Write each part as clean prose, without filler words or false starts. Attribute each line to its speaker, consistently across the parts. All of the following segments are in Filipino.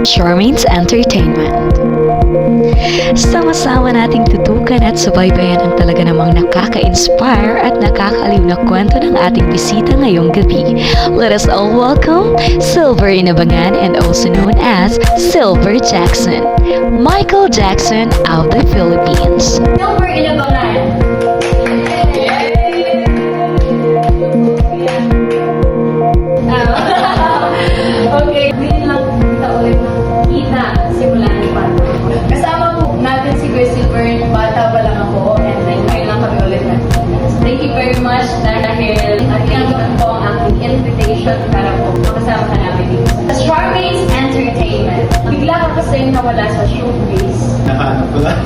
Speaker 1: Charmaine's Entertainment. Sama-sama nating tutukan at subaybayan ang talaga namang nakaka-inspire at nakakaliw na kwento ng ating bisita ngayong gabi. Let us all welcome Silver Inabangan, and also known as Silver Jackson, Michael Jackson of the Philippines.
Speaker 2: Silver Inabangan. Okay, ngayon lang kita ulit kita simula ni Pato. Kasama po natin si Grace Silver, bata pa lang ako, and then ngayon lang kami ulit nakita. So, thank you very much dahil tinanggap po ang aking invitation para po makasama ka namin dito sa Charmaine's Entertainment. Bigla ka kasi nawala sa showbiz.
Speaker 3: Nahanap ko lang.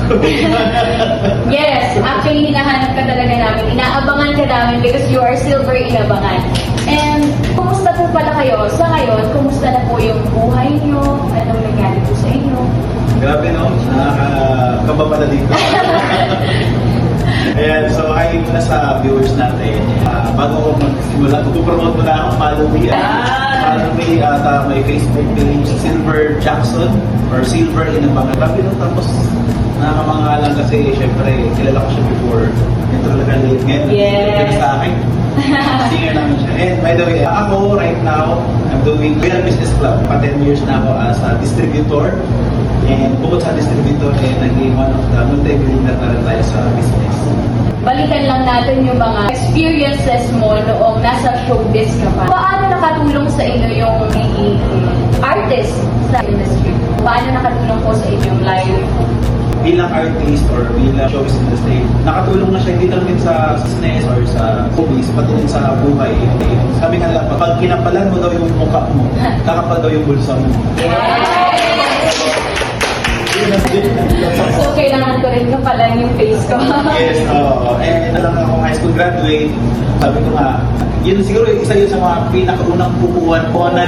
Speaker 2: Yes, actually hinahanap ka talaga namin. Inaabangan ka namin because you are Silver Inabangan. And kumusta po pala kayo? Sa ngayon, kumusta na po yung buhay niyo? Anong nangyari po sa inyo?
Speaker 3: Grabe no, nakakaba pala dito. Ayan, so hi muna sa viewers natin. Bago ako magsimula, pupromote ko na ako, follow me. Follow me at may Facebook page, Silver Jackson or Silver Inabangan. Grabe no, tapos nakakamanga lang kasi syempre kilala ko siya before. Ito talaga late ngayon.
Speaker 2: Yes.
Speaker 3: Sa akin. Singer namin siya. And by the way, ako right now, I'm doing Real Business Club. Pa 10 years na ako as a distributor. And bukod sa distributor, naging one of the multi-millionaire na rin tayo sa business.
Speaker 2: Balikan lang natin yung mga experiences mo noong nasa showbiz ka pa. Paano nakatulong sa inyo yung artist sa industry? Paano nakatulong po sa inyong life?
Speaker 3: Bilang artist or bilang showbiz industry, nakatulong na siya hindi lang din sa business or sa showbiz, pati din sa buhay. Sabi nga nila, pag kinapalan mo daw yung mukha mo, kakapal daw yung bulsa mo.
Speaker 2: So, kailangan ko rin kapalan yung face ko.
Speaker 3: Yes, and alam ako high school graduate, sabi ko nga, yun siguro isa yun sa mga pinakaunang pupuan ko na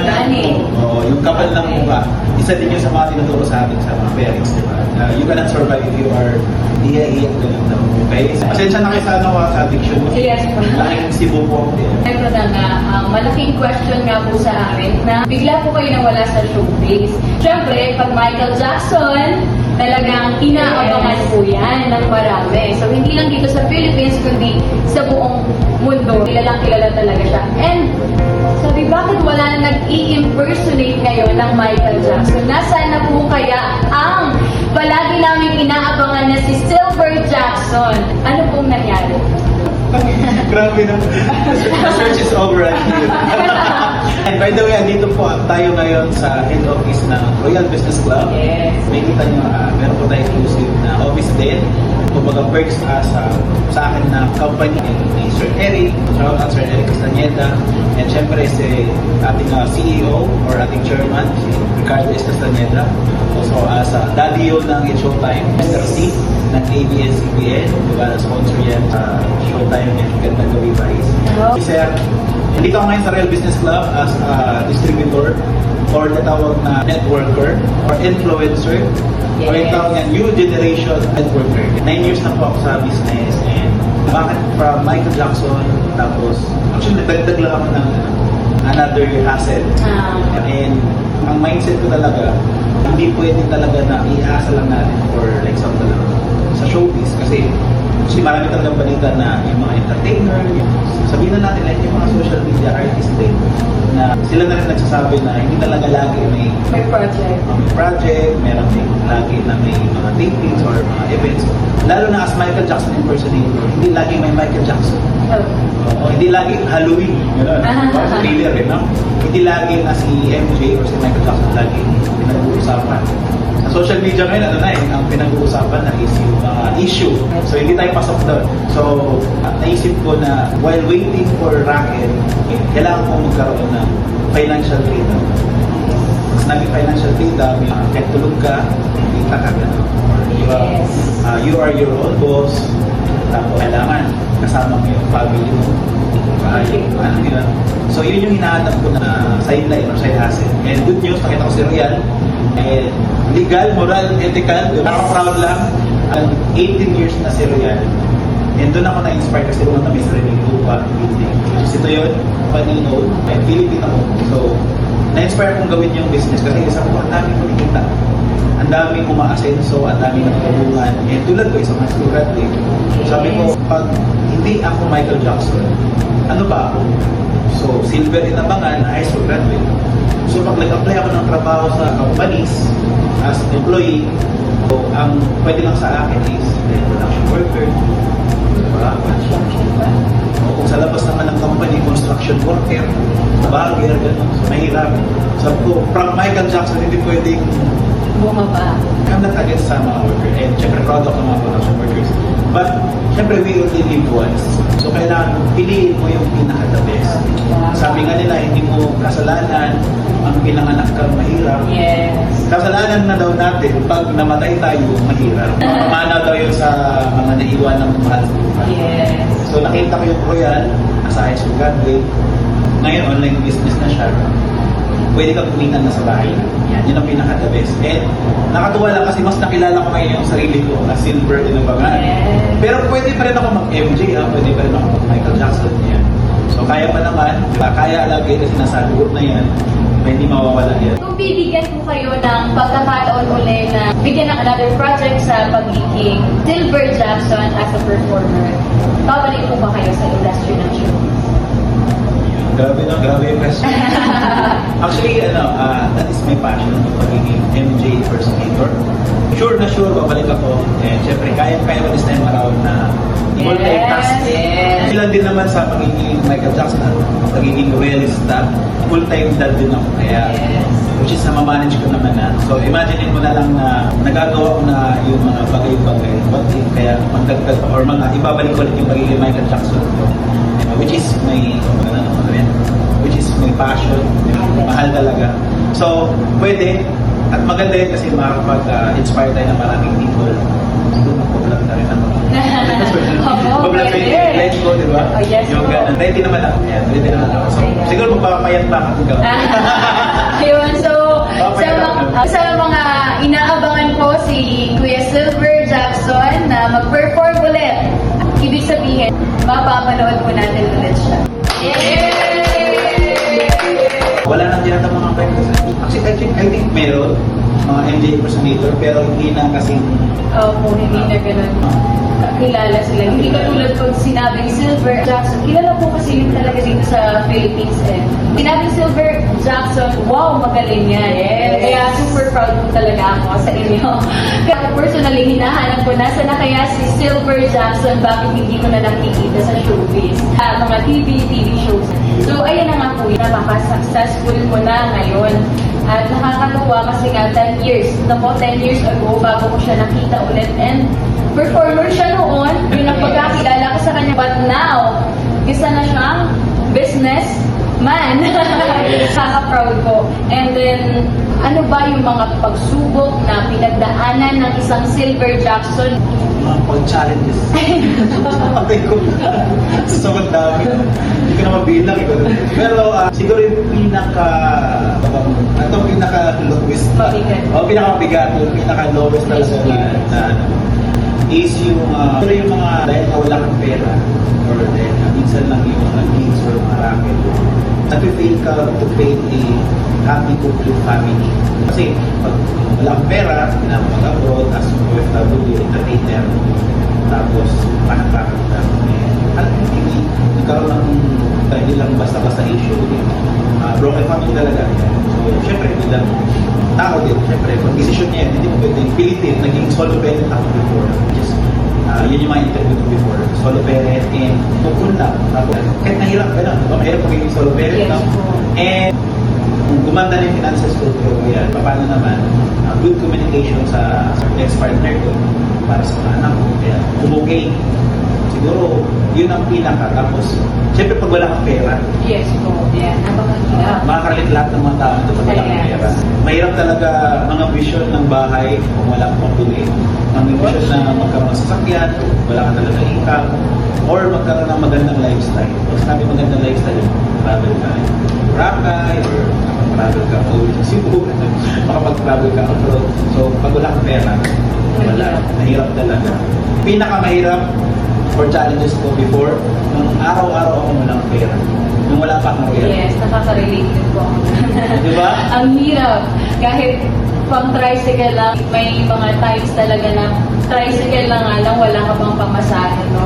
Speaker 3: yung kapal ng mukha. Isa din yun sa mga tinuturo sa atin sa mga parents, di ba? You cannot survive if you are iiyak ganun daw. Okay? Pasensya na kayo sa sa addiction.
Speaker 2: Yes.
Speaker 3: Laking sibo po.
Speaker 2: Ito na nga, malaking question nga po sa amin na bigla po kayo nawala sa showbiz. Siyempre, pag Michael Jackson, talagang inaabangan po yan ng marami. So, hindi lang dito sa Philippines, kundi sa buong mundo. Kilalang kilala talaga siya. And, sabi, bakit wala na nag-i-impersonate ngayon ng Michael Jackson? Nasaan na po kaya ang palagi namin inaabangan na si Silver Jackson? Ano pong nangyari?
Speaker 3: Grabe na. The search is over. And by the way, andito po tayo ngayon sa head office ng Royal Business Club.
Speaker 2: Yes.
Speaker 3: May kita nyo, meron po tayo exclusive na office din. Kumbaga perks sa akin na company ni Sir Eric. Shout out Sir Eric Castañeda. And syempre si ating CEO or ating chairman, si Ricardo S. Castañeda. Also as daddy yun ng It's Showtime, Mr. C ng ABS-CBN. Diba, sponsor yan sa Showtime and Gandang Gabi Vice.
Speaker 2: Hello.
Speaker 3: Sir, nandito ako ngayon sa Real Business Club as a distributor or natawag na networker or influencer. Yes. O yung tawag nga, new generation networker. 9 years na po ako sa business, and bakit from Michael Jackson, tapos actually nagdagdag lang ako ng another hassle. And ang mindset ko talaga, hindi pwede talaga na i-asa lang natin for like example lang sa showbiz kasi marami talagang balita na yung mga entertainer, sabihin na natin like yung mga social media artists din, na sila na rin nagsasabi na hindi talaga lagi may project, meron din lagi na may mga tapings or mga events. Lalo na as Michael Jackson impersonator, hindi lagi may Michael Jackson. Hindi lagi Halloween. Thriller rin, no? Hindi lagi na si MJ or si Michael Jackson lagi pinag-uusapan. Sa social media ngayon, ang pinag-uusapan na is yung mga issue. So, hindi tayo pasok doon. So, naisip ko na while waiting for racket, kailangan ko magkaroon ng financial freedom. Mas naging financial freedom, kahit tulog ka, kita ka gano'n. You are your own boss. Tapos, kailangan kasama mo yung family mo. So, yun yung hinahanap ko na sideline or side hustle. And good news, nakita ko si Royal. And legal, moral, ethical, nakaka-proud lang. 18 years na si Royal. And doon ako na-inspire kasi doon na may sariling lupa, building. Kasi ito yun, Panino, and Philippine ako. So, na-inspire kong gawin yung business kasi isang ko, ang daming kumikita. Ang daming umaasenso, ang daming natutulungan. Eh, tulad ko, isang high school graduate. Sabi ko, pag hindi ako Michael Jackson, ano ba ako? So, silver in Abangan, high school graduate. So, pag nag-apply ako ng trabaho sa companies as employee, so, ang pwede lang sa akin is production worker, diba? O kung sa labas naman ng company, construction worker, bagger, gano'n. So, mahirap. Sabi ko, from Michael Jackson, hindi pwedeng
Speaker 2: Bumaba.
Speaker 3: I'm not against sa mga worker and syempre proud ako ng mga production workers. But syempre we only live once. So kailangan piliin mo yung pinaka-the best. Sabi nga nila, hindi mo kasalanan ang pinanganak kang mahirap.
Speaker 2: Yes.
Speaker 3: Kasalanan na daw natin pag namatay tayo, mahirap. Mamana daw yun sa mga naiwan ng mahal sa buhay.
Speaker 2: Yes.
Speaker 3: So nakita ko yung Royal, as a high school graduate. Ngayon, online business na siya. Pwede kang kumita na sa bahay. Yun ang pinaka-the best. And nakatuwa lang kasi mas nakilala ko ngayon yung sarili ko na silver in Abangan.
Speaker 2: Yes.
Speaker 3: Pero pwede pa rin ako mag-MJ, pwede pa rin ako mag-Michael Jackson. Yan. So kaya pa naman, kaya alagay kasi nasa group na yan, hindi mawawala yan.
Speaker 2: Kung bibigyan ko kayo ng pagkakataon ulit na bigyan ng another project sa pagiging Silver Jackson as a performer, babalik po ba kayo sa industry ng show?
Speaker 3: Grabe yung question. Actually, that is my passion, yung pagiging MJ impersonator. Sure na sure, babalik ako. And syempre, kaya ko this time around na multitask.
Speaker 2: Yes.
Speaker 3: Sila din naman sa pagiging Michael Jackson, pagiging realista, full-time dad din ako. Kaya, which is na-manage ko naman na. So, imagine mo na lang na nagagawa ko na yung mga bagay-bagay. What if kaya magdagdag or mga ibabalik ko ulit yung pagiging Michael Jackson ko. Which is my passion, mahal talaga. So, pwede, at maganda rin kasi makakapag-inspire tayo ng maraming people. Siguro mag-vlog na rin ako.
Speaker 2: Oo,
Speaker 3: Mag-vlog
Speaker 2: pwede.
Speaker 3: kayo, let's go, di ba?
Speaker 2: Oh, yes,
Speaker 3: yung
Speaker 2: po.
Speaker 3: ganun. Ready naman ako yan, ready naman ako. So, siguro magpapayat pa ako.
Speaker 2: Ayun, so sa mga inaabangan ko si Kuya Silver Jackson na mag-perform ulit. Ibig sabihin, mapapanood po natin ulit siya.
Speaker 3: Wala nang yata mga practice. Actually, I think meron mga MJ impersonator pero hindi na kasing
Speaker 2: Opo, hindi na ganun. Kilala sila. Hindi katulad pag sinabing Silver Jackson. Kilala po kasi yun talaga dito sa Philippines eh. Sinabing Silver Jackson, wow, magaling yan.
Speaker 1: Yes.
Speaker 2: Kaya super proud po talaga ako sa inyo. Kaya personally, hinahanap ko nasa na kaya si Silver Jackson, bakit hindi ko na nakikita sa showbiz. Mga TV shows. So, ayan na nga po, napaka-successful ko na ngayon. At nakakatuwa kasi nga 10 years. Nako, 10 years ago, bago ko siya nakita ulit. And performer siya noon. Yun ang pagkakilala ko sa kanya. But now, isa na siyang businessman. Kaka-proud ko. And then, ano ba yung mga pagsubok na pinagdaanan ng isang Silver Jackson?
Speaker 3: mga pag-challenges. Patay ko. Sobrang dami. Hindi ko na mabilang. Pero siguro yung pinaka-lowest.
Speaker 2: Mabigat.
Speaker 3: Pinaka-mabigat. Yung pinaka-lowest talaga na is yung mga dahil wala kang pera or dahil minsan lang yung mga needs or mga racket. Nag-fail ka to create a happy, complete family. Kasi pag wala kang pera, pinapag-abroad as OFW, entertainer, tapos panak-panak ka. Alam mo, hindi nagkaroon ng hindi lang basta-basta issue. Broken family talaga. So, syempre, bilang tao din, syempre, kung decision niya, hindi mo pwedeng pilitin, naging solo parent ako before. Yun yung mga interview ko before. Solo parent and bukun lang. Tapos, kahit nahirap ka lang, diba? Mahirap magiging solo parent,
Speaker 2: Yes,
Speaker 3: no? And kung gumanda na yung finances ko, yan, paano naman, good communication sa ex-partner ko para sa mga anak ko. Kaya, umugay. Siguro, yun ang pinaka. Tapos, siyempre pag wala kang pera,
Speaker 2: Yes po. Yeah, napakahirap.
Speaker 3: makakalit lahat ng mga tao pag wala kang pera. Mahirap talaga mga vision ng bahay kung wala kang pambili. Mga vision na magkaroon ng sasakyan, wala ka talaga income, or magkaroon ng magandang lifestyle. Pag sinabi magandang lifestyle, travel ka Boracay, or makapag-travel ka Cebu, makapag-travel ka abroad. So, pag wala kang pera, wala. Mahirap talaga. Pinakamahirap for challenges ko before, nung araw-araw ako walang pera. Nung wala pa akong pera.
Speaker 2: Yes, nakaka-relate din po.
Speaker 3: Di Diba?
Speaker 2: Ang hirap. Kahit pang tricycle lang, may mga times talaga na tricycle lang nga lang, wala ka bang pamasahe, no?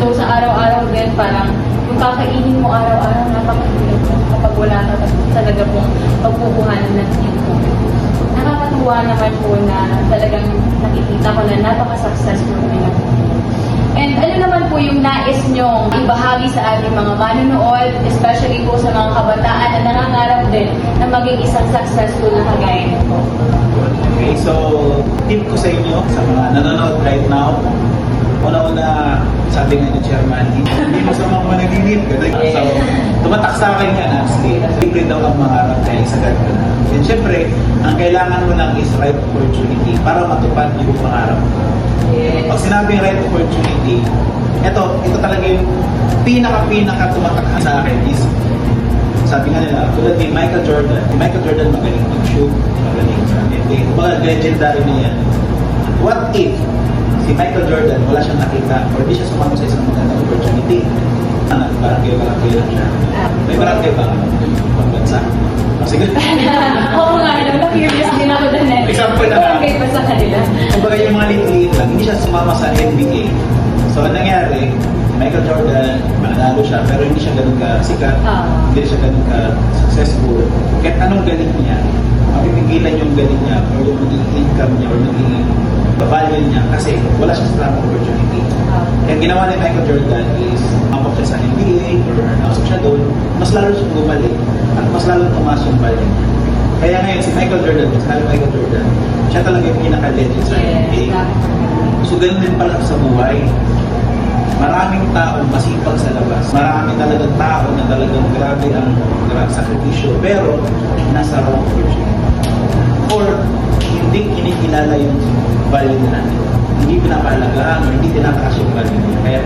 Speaker 2: So sa araw-araw din, parang yung kakainin mo araw-araw, napakahirap mo kapag wala ka talaga pong pagkukuhanan ng income. Nakakatuwa naman po na talagang nakikita ko na napaka-successful nila. And ano naman po yung nais nyong ibahagi sa ating mga manonood, especially po sa mga kabataan na nangangarap din na maging isang successful na kagaya niyo po?
Speaker 3: Okay, so tip ko sa inyo, sa mga nanonood right now, una-una, sabi nga ni Chairman, hindi mo sa mga managinip. So, tumatak sa akin yan, honestly. Libre daw ang mangarap dahil sa ganito na. And syempre, ang kailangan mo lang is right opportunity para matupad yung pangarap mo. Pag sinabing right opportunity, ito talaga yung pinaka tumatak sa akin is, sabi nga nila, tulad ni Michael Jordan. Si Michael Jordan magaling mag-shoot, magaling sa NBA. Kumbaga, legendary na yan. What if si Michael Jordan, wala siyang nakita or di siya sumama sa isang magandang opportunity? Barangay lang siya. May barangay ba? Pagbansa? Sige.
Speaker 2: Oo nga, na-curious din ako dun eh.
Speaker 3: Example na
Speaker 2: Barangay pa sa kanila.
Speaker 3: Kumbaga yung mga liit-liit lang, hindi siya sumama sa NBA. So, anong nangyari, Michael Jordan, mananalo siya, pero hindi siya ganun ka-sikat, hindi siya ganun ka-successful. Kahit anong galing niya, mapipigilan yung galing niya, or yung magiging income niya, or magiging value niya, kasi wala siya sa opportunity. Kaya ginawa ni Michael Jordan is, mapap siya sa NBA, or nausap siya doon, mas lalo siyang bumalik, at mas lalo tumaas yung value niya. Kaya ngayon, si Michael Jordan, Michael Jordan, siya talaga yung pinaka-legend sa NBA. So, ganun din pala sa buhay. Maraming tao masipag sa labas. Marami talagang tao na talagang grabe ang sakripisyo, pero nasa wrong opportunity. Or hindi kinikilala yung value nila. Hindi pinapahalagaan o hindi tinataas yung value nila. Kaya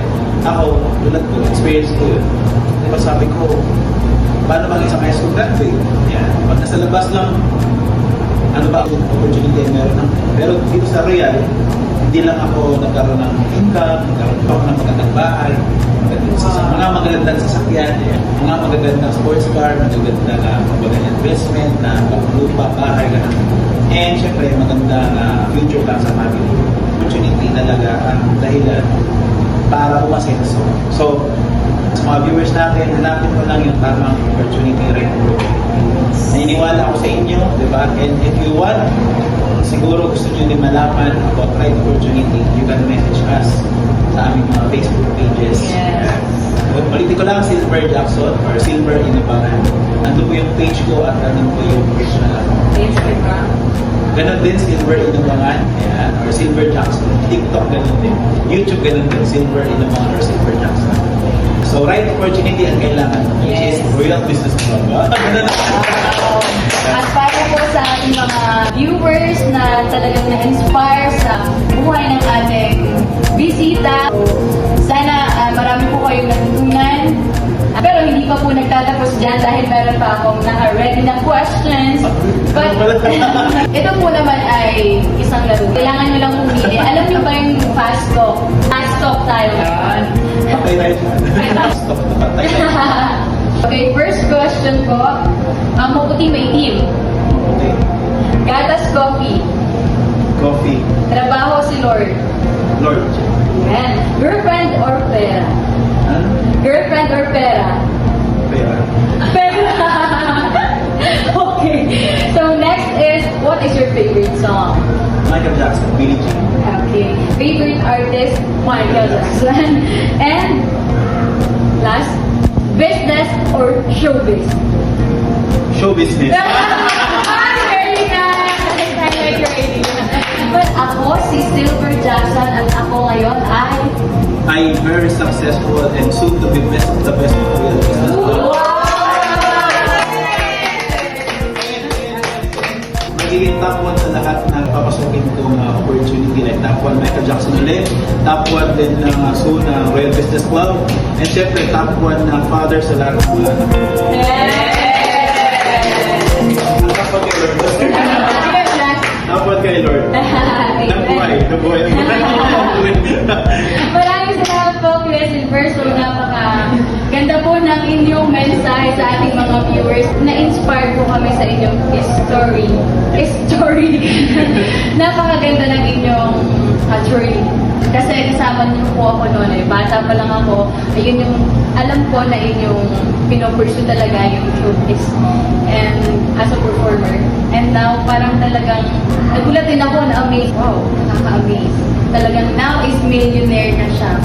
Speaker 3: ako, tulad ko, experience ko yun. Diba sabi ko, paano bang isang high school graduate? Yan. Pag nasa labas lang, ano ba ang opportunity ang meron ng... Pero dito sa real, hindi lang ako nagkaroon ng income, nagkaroon ako ng magandang bahay, mga magagandang sasakyan, mga magagandang sports car, magagandang investment na lupa, bahay, ganun. And syempre, magandang future lang sa family. Opportunity talaga ang dahilan para umasenso. So, sa mga viewers natin, hanapin mo lang yung tamang opportunity rin. Naniniwala ako sa inyo, di ba? And if you want, siguro gusto nyo din malaman about right opportunity, you can message us sa aming mga Facebook pages.
Speaker 2: Yes.
Speaker 3: Ulitin ko lang, Silver Jackson or Silver Inabangan. Nandun po yung page ko at nandun po yung page na
Speaker 2: Instagram.
Speaker 3: Ganon din, Silver Inabangan, ayan, or Silver Jackson. TikTok, ganon din. YouTube, ganon din, Silver Inabangan or Silver Jackson. So, right opportunity ang kailangan, which is real business club.
Speaker 2: At para po sa ating mga viewers na talagang na-inspire sa buhay ng ating bisita, sana marami po kayong natutunan. Pero hindi pa po nagtatapos dyan dahil meron pa akong naka-ready na questions. But ito po naman ay isang laro. Kailangan nyo lang pumili. Alam nyo ba yung fast talk? Fast talk tayo ngayon.
Speaker 3: Patay tayo dyan. Stop na patay tayo.
Speaker 2: Okay, first question po. Ang maputi may team.
Speaker 3: Okay.
Speaker 2: Gatas coffee.
Speaker 3: Coffee.
Speaker 2: Trabaho si Lord.
Speaker 3: Lord.
Speaker 2: Yan. Girlfriend or pera?
Speaker 3: Ano?
Speaker 2: Girlfriend or pera?
Speaker 3: Pera.
Speaker 2: Pera! Okay. So next is, what is your favorite song?
Speaker 3: Michael Jackson, Billie Jean.
Speaker 2: Okay. Favorite artist, Michael Jackson. And last, business or showbiz?
Speaker 3: Show business.
Speaker 2: Very nice! I like your idea. But ako, si Silver Jackson, at ako ngayon ay...
Speaker 3: I'm very successful and soon to be best of the best of real business. Magiging top 1 sa lahat na papasukin kong opportunity, like top 1 Michael Jackson ulit, top 1 din ng soon Royal Business Club, and syempre top 1 na father sa lahat ng mga anak. Top 1 kay Lord. Top 1 kay Lord. Nabuhay.
Speaker 2: Maraming salamat po, Kuya Silver. So, napaka-ganda po ng inyong mensahe sa ating mga viewers. Na-inspire po kami sa inyong story. Story. Napakaganda ng inyong journey. Kasi kasama niyo po ako noon eh. Bata pa lang ako. Ayun yung, alam ko na inyong pinopursue talaga yung showbiz. And as a performer. And now, parang talagang, nagulat din ako na amaze. Wow, nakaka-amaze. Talagang now is millionaire na siya.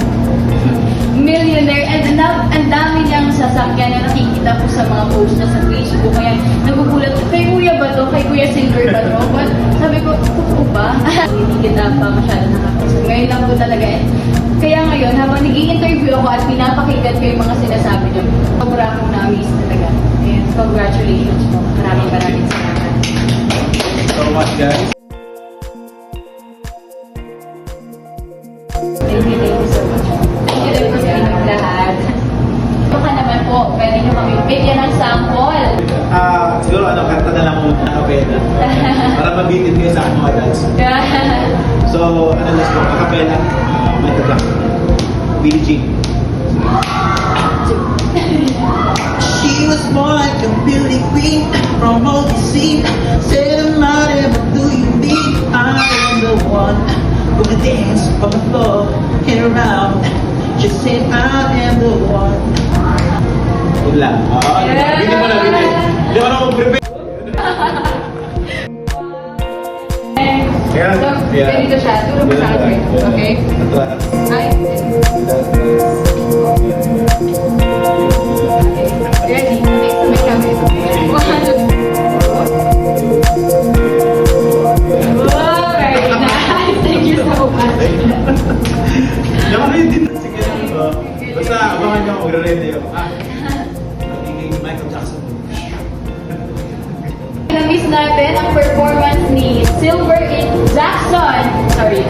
Speaker 2: Millionaire. And now, ang dami niyang sasakyan na nakikita ko sa mga post na sa Facebook. Kaya nagugulat ko, kay Kuya ba to? Kay Kuya Silver ba to? But sabi ko, totoo ba? Hindi kita pa masyado nakakasal. Ngayon lang po talaga eh. Kaya ngayon, habang nag-i-interview ako at pinapakinggan ko yung mga sinasabi niyo, sobra akong na-amaze talaga. And congratulations po. Maraming salamat.
Speaker 3: So much, guys.
Speaker 2: Thank you so much. Thank you rin po sa inyong lahat. Baka naman po, pwede nyo kami bigyan ng sample.
Speaker 3: Siguro kanta na lang muna ng kapela. Para mabitin kayo sa aking mga dads. So, let's go. Kapela, Michael Jackson. Billie Jean.
Speaker 4: She was more like a beauty queen from old sea. Said, "Mother, what do you mean? I am the one who can dance on the floor and around." She said, "I am the one."
Speaker 3: Yun lang. Bili mo na, bili. Hindi ako na mag-prepare.
Speaker 2: So, ganito siya. Turo mo sa akin. Okay?
Speaker 3: Atras.
Speaker 2: Ay. Ready? May kami. Oh, very nice. Thank you so much.
Speaker 3: Yung ano yung din. Sige lang ito. Basta abangan nyo ako magre-ready ako. Magiging Michael Jackson.
Speaker 2: Na-miss natin ang performance ni Silver Jackson. Sorry.